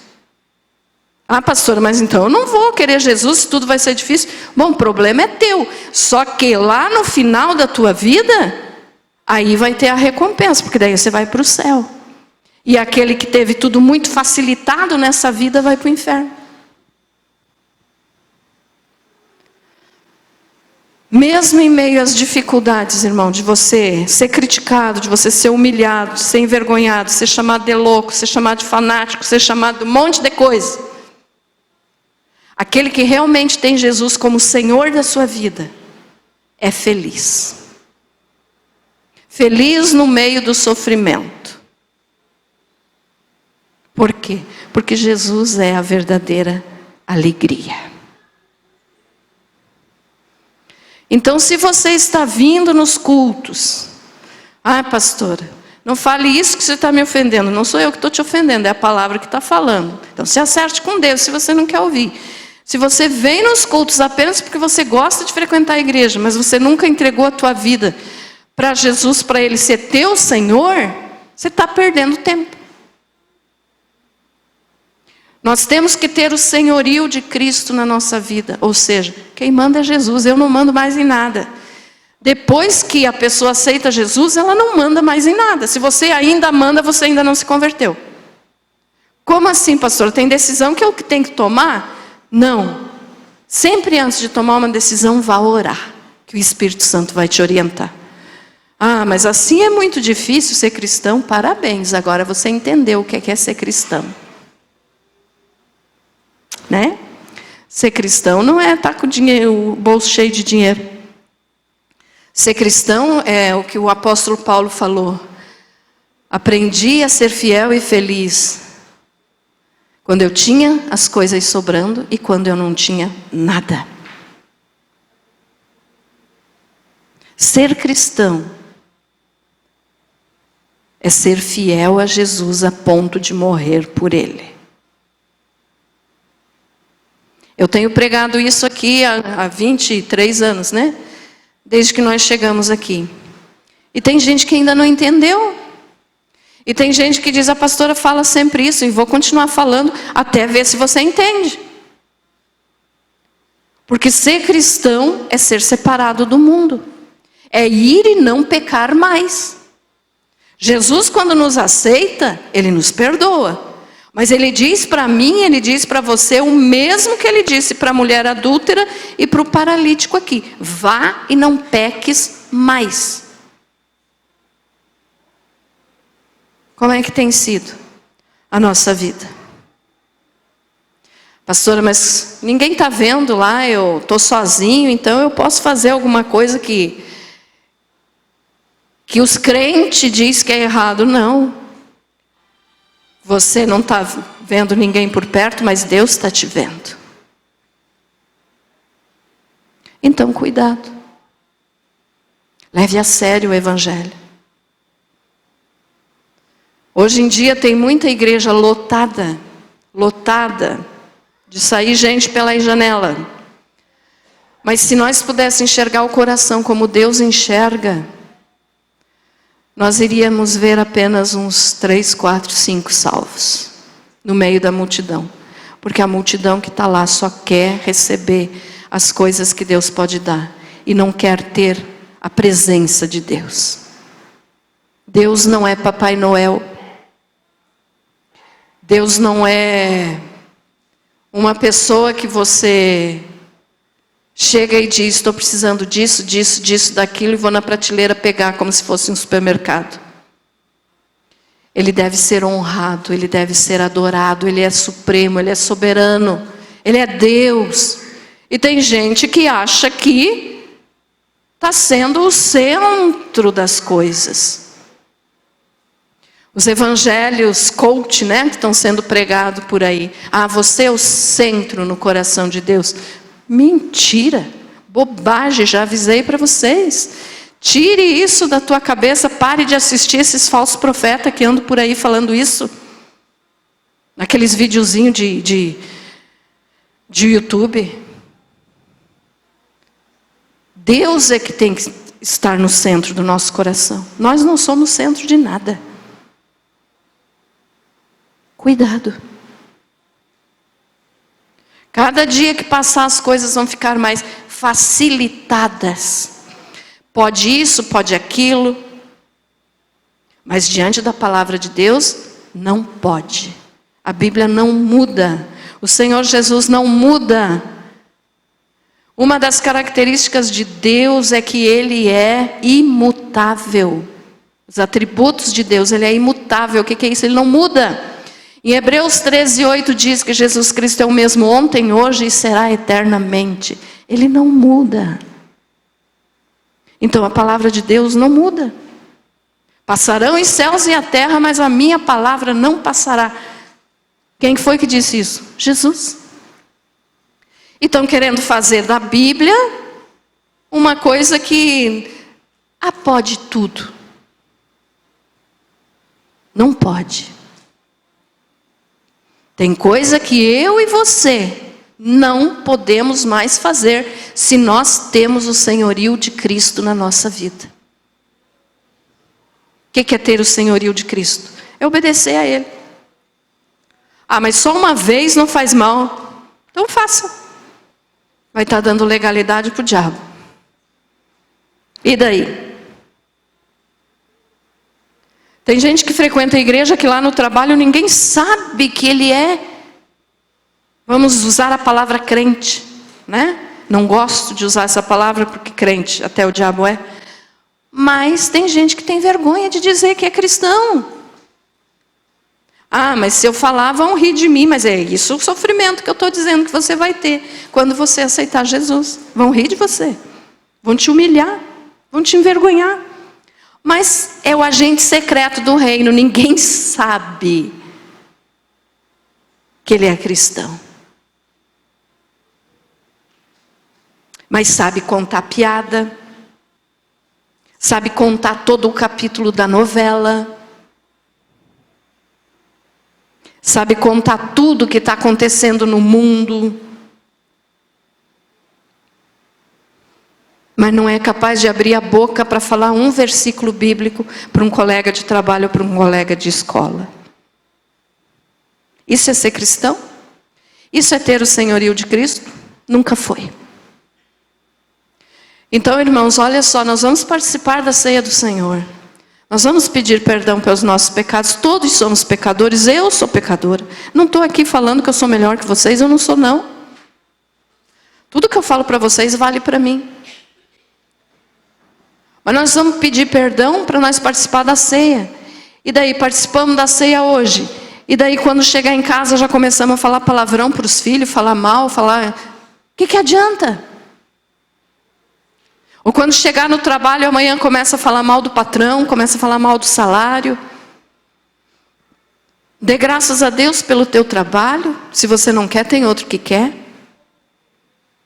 Ah, pastora, mas então eu não vou querer Jesus se tudo vai ser difícil. Bom, o problema é teu. Só que lá no final da tua vida, aí vai ter a recompensa, porque daí você vai para o céu. E aquele que teve tudo muito facilitado nessa vida vai para o inferno. Mesmo em meio às dificuldades, irmão, de você ser criticado, de você ser humilhado, de ser envergonhado, ser chamado de louco, ser chamado de fanático, ser chamado de um monte de coisa. Aquele que realmente tem Jesus como Senhor da sua vida é feliz. Feliz no meio do sofrimento. Por quê? Porque Jesus é a verdadeira alegria. Então, se você está vindo nos cultos, pastora, não fale isso que você está me ofendendo, não sou eu que estou te ofendendo, é a palavra que está falando. Então, se acerte com Deus, se você não quer ouvir. Se você vem nos cultos apenas porque você gosta de frequentar a igreja, mas você nunca entregou a tua vida para Jesus, para Ele ser teu Senhor, você está perdendo tempo. Nós temos que ter o senhorio de Cristo na nossa vida. Ou seja, quem manda é Jesus, eu não mando mais em nada. Depois que a pessoa aceita Jesus, ela não manda mais em nada. Se você ainda manda, você ainda não se converteu. Como assim, pastor? Tem decisão que eu tenho que tomar? Não. Sempre antes de tomar uma decisão, vá orar, que o Espírito Santo vai te orientar. Mas assim é muito difícil ser cristão? Parabéns, agora você entendeu o que é ser cristão. Né? Ser cristão não é estar com o bolso cheio de dinheiro. Ser cristão é o que o apóstolo Paulo falou. Aprendi a ser fiel e feliz quando eu tinha as coisas sobrando e quando eu não tinha nada. Ser cristão é ser fiel a Jesus a ponto de morrer por Ele. Eu tenho pregado isso aqui há 23 anos, né? Desde que nós chegamos aqui. E tem gente que ainda não entendeu. E tem gente que diz, a pastora fala sempre isso, e vou continuar falando até ver se você entende. Porque ser cristão é ser separado do mundo. É ir e não pecar mais. Jesus, quando nos aceita, Ele nos perdoa. Mas Ele diz para mim, Ele diz para você o mesmo que Ele disse para a mulher adúltera e para o paralítico aqui. Vá e não peques mais. Como é que tem sido a nossa vida? Pastora, mas ninguém está vendo lá, eu estou sozinho, então eu posso fazer alguma coisa que os crentes dizem que é errado. Não. Você não está vendo ninguém por perto, mas Deus está te vendo. Então, cuidado. Leve a sério o Evangelho. Hoje em dia tem muita igreja lotada, de sair gente pela janela. Mas se nós pudéssemos enxergar o coração como Deus enxerga, nós iríamos ver apenas uns 3, 4, 5 salvos no meio da multidão. Porque a multidão que está lá só quer receber as coisas que Deus pode dar e não quer ter a presença de Deus. Deus não é Papai Noel. Deus não é uma pessoa que você chega e diz, estou precisando disso, daquilo, e vou na prateleira pegar como se fosse um supermercado. Ele deve ser honrado, Ele deve ser adorado, Ele é supremo, Ele é soberano, Ele é Deus. E tem gente que acha que está sendo o centro das coisas. Os evangelhos coach, né, que estão sendo pregados por aí. Você é o centro no coração de Deus. Mentira, bobagem, já avisei para vocês. Tire isso da tua cabeça, pare de assistir esses falsos profetas que andam por aí falando isso. Naqueles videozinhos de YouTube. Deus é que tem que estar no centro do nosso coração. Nós não somos centro de nada. Cuidado. Cada dia que passar as coisas vão ficar mais facilitadas. Pode isso, pode aquilo. Mas diante da palavra de Deus, não pode. A Bíblia não muda. O Senhor Jesus não muda. Uma das características de Deus é que Ele é imutável. Os atributos de Deus, Ele é imutável. O que é isso? Ele não muda. Em Hebreus 13:8 diz que Jesus Cristo é o mesmo ontem, hoje e será eternamente. Ele não muda. Então a palavra de Deus não muda. Passarão os céus e a terra, mas a minha palavra não passará. Quem foi que disse isso? Jesus. E estão querendo fazer da Bíblia uma coisa que pode tudo. Não pode. Tem coisa que eu e você não podemos mais fazer se nós temos o senhorio de Cristo na nossa vida. O que é ter o senhorio de Cristo? É obedecer a Ele. Mas só uma vez não faz mal. Então faça. Vai estar dando legalidade para o diabo. E daí? Tem gente que frequenta a igreja que lá no trabalho ninguém sabe que ele é, vamos usar a palavra crente, né? Não gosto de usar essa palavra porque crente, até o diabo é. Mas tem gente que tem vergonha de dizer que é cristão. Mas se eu falar vão rir de mim, mas é isso o sofrimento que eu estou dizendo que você vai ter quando você aceitar Jesus. Vão rir de você, vão te humilhar, vão te envergonhar. Mas é o agente secreto do reino, ninguém sabe que ele é cristão. Mas sabe contar piada, sabe contar todo o capítulo da novela, sabe contar tudo que está acontecendo no mundo, mas não é capaz de abrir a boca para falar um versículo bíblico para um colega de trabalho ou para um colega de escola. Isso é ser cristão? Isso é ter o senhorio de Cristo? Nunca foi. Então, irmãos, olha só, nós vamos participar da ceia do Senhor. Nós vamos pedir perdão pelos nossos pecados. Todos somos pecadores, eu sou pecadora. Não estou aqui falando que eu sou melhor que vocês, eu não sou não. Tudo que eu falo para vocês vale para mim. Mas nós vamos pedir perdão para nós participar da ceia. E daí participamos da ceia hoje. E daí quando chegar em casa já começamos a falar palavrão para os filhos, falar mal, falar... O que adianta? Ou quando chegar no trabalho amanhã começa a falar mal do patrão, começa a falar mal do salário. Dê graças a Deus pelo teu trabalho. Se você não quer, tem outro que quer.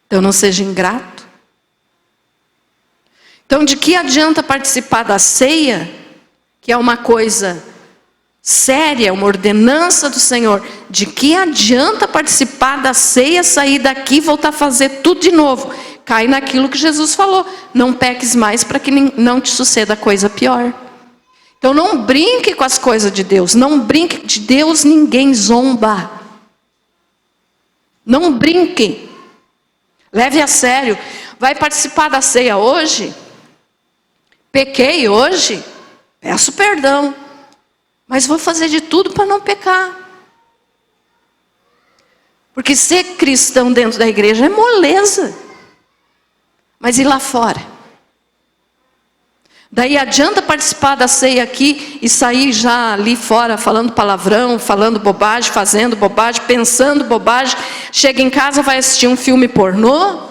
Então não seja ingrato. Então, de que adianta participar da ceia, que é uma coisa séria, uma ordenança do Senhor? De que adianta participar da ceia, sair daqui e voltar a fazer tudo de novo? Cai naquilo que Jesus falou. Não peques mais para que não te suceda coisa pior. Então, não brinque com as coisas de Deus. Não brinque de Deus, ninguém zomba. Não brinque. Leve a sério. Vai participar da ceia hoje? Pequei hoje, peço perdão, mas vou fazer de tudo para não pecar. Porque ser cristão dentro da igreja é moleza. Mas e lá fora? Daí adianta participar da ceia aqui e sair já ali fora falando palavrão, falando bobagem, fazendo bobagem, pensando bobagem. Chega em casa, vai assistir um filme pornô.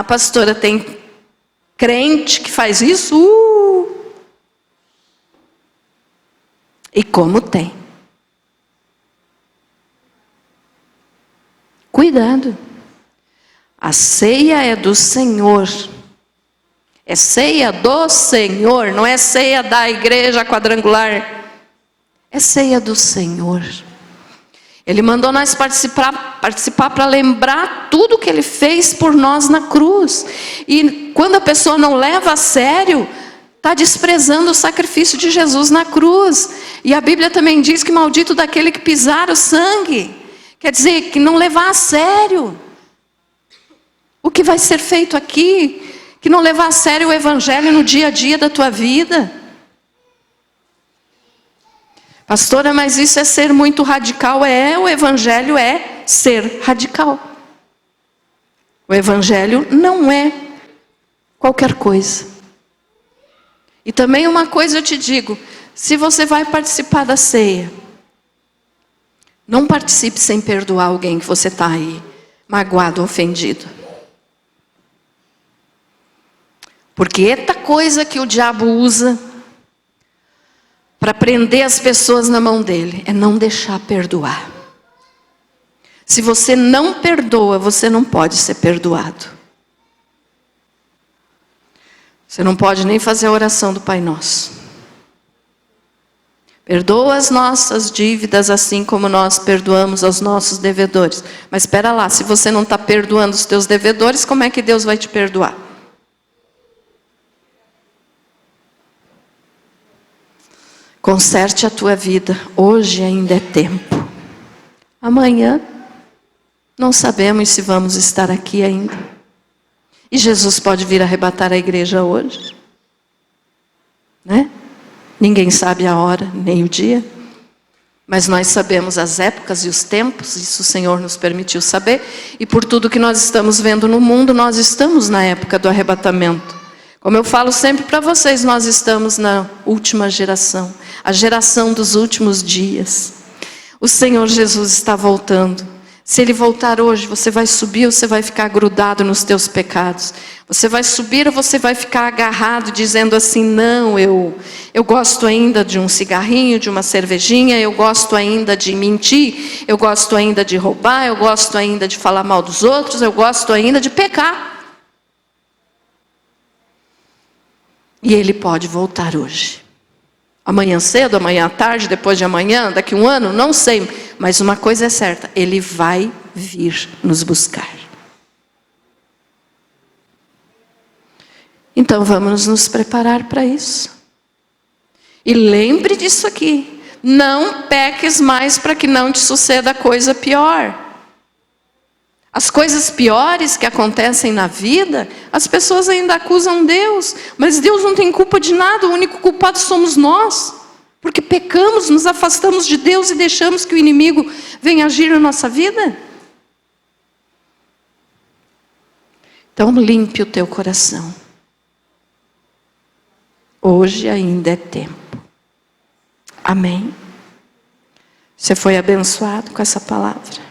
Pastora, tem crente que faz isso? E como tem? Cuidado. A ceia é do Senhor. É ceia do Senhor, não é ceia da igreja quadrangular. É ceia do Senhor. Ele mandou nós participar para lembrar tudo que Ele fez por nós na cruz. E quando a pessoa não leva a sério, está desprezando o sacrifício de Jesus na cruz. E a Bíblia também diz que maldito daquele que pisar o sangue. Quer dizer, que não levar a sério o que vai ser feito aqui. Que não levar a sério o Evangelho no dia a dia da tua vida. Pastora, mas isso é ser muito radical. O Evangelho é ser radical. O evangelho não é qualquer coisa. E também uma coisa eu te digo, se você vai participar da ceia, não participe sem perdoar alguém que você está aí magoado, ofendido. Porque eita coisa que o diabo usa para prender as pessoas na mão dele, é não deixar perdoar. Se você não perdoa, você não pode ser perdoado. Você não pode nem fazer a oração do Pai Nosso. Perdoa as nossas dívidas assim como nós perdoamos aos nossos devedores. Mas espera lá, se você não está perdoando os teus devedores, como é que Deus vai te perdoar? Conserte a tua vida, hoje ainda é tempo. Amanhã, não sabemos se vamos estar aqui ainda. E Jesus pode vir arrebatar a igreja hoje. Né? Ninguém sabe a hora, nem o dia. Mas nós sabemos as épocas e os tempos, isso o Senhor nos permitiu saber. E por tudo que nós estamos vendo no mundo, nós estamos na época do arrebatamento. Como eu falo sempre para vocês, nós estamos na última geração. A geração dos últimos dias. O Senhor Jesus está voltando. Se Ele voltar hoje, você vai subir ou você vai ficar grudado nos teus pecados? Você vai subir ou você vai ficar agarrado dizendo assim, não, eu gosto ainda de um cigarrinho, de uma cervejinha, eu gosto ainda de mentir, eu gosto ainda de roubar, eu gosto ainda de falar mal dos outros, eu gosto ainda de pecar. E Ele pode voltar hoje. Amanhã cedo, amanhã à tarde, depois de amanhã, daqui a um ano, não sei. Mas uma coisa é certa, Ele vai vir nos buscar. Então vamos nos preparar para isso. E lembre disso aqui. Não peques mais para que não te suceda coisa pior. As coisas piores que acontecem na vida, as pessoas ainda acusam Deus. Mas Deus não tem culpa de nada, o único culpado somos nós. Porque pecamos, nos afastamos de Deus e deixamos que o inimigo venha agir na nossa vida. Então limpe o teu coração. Hoje ainda é tempo. Amém? Você foi abençoado com essa palavra?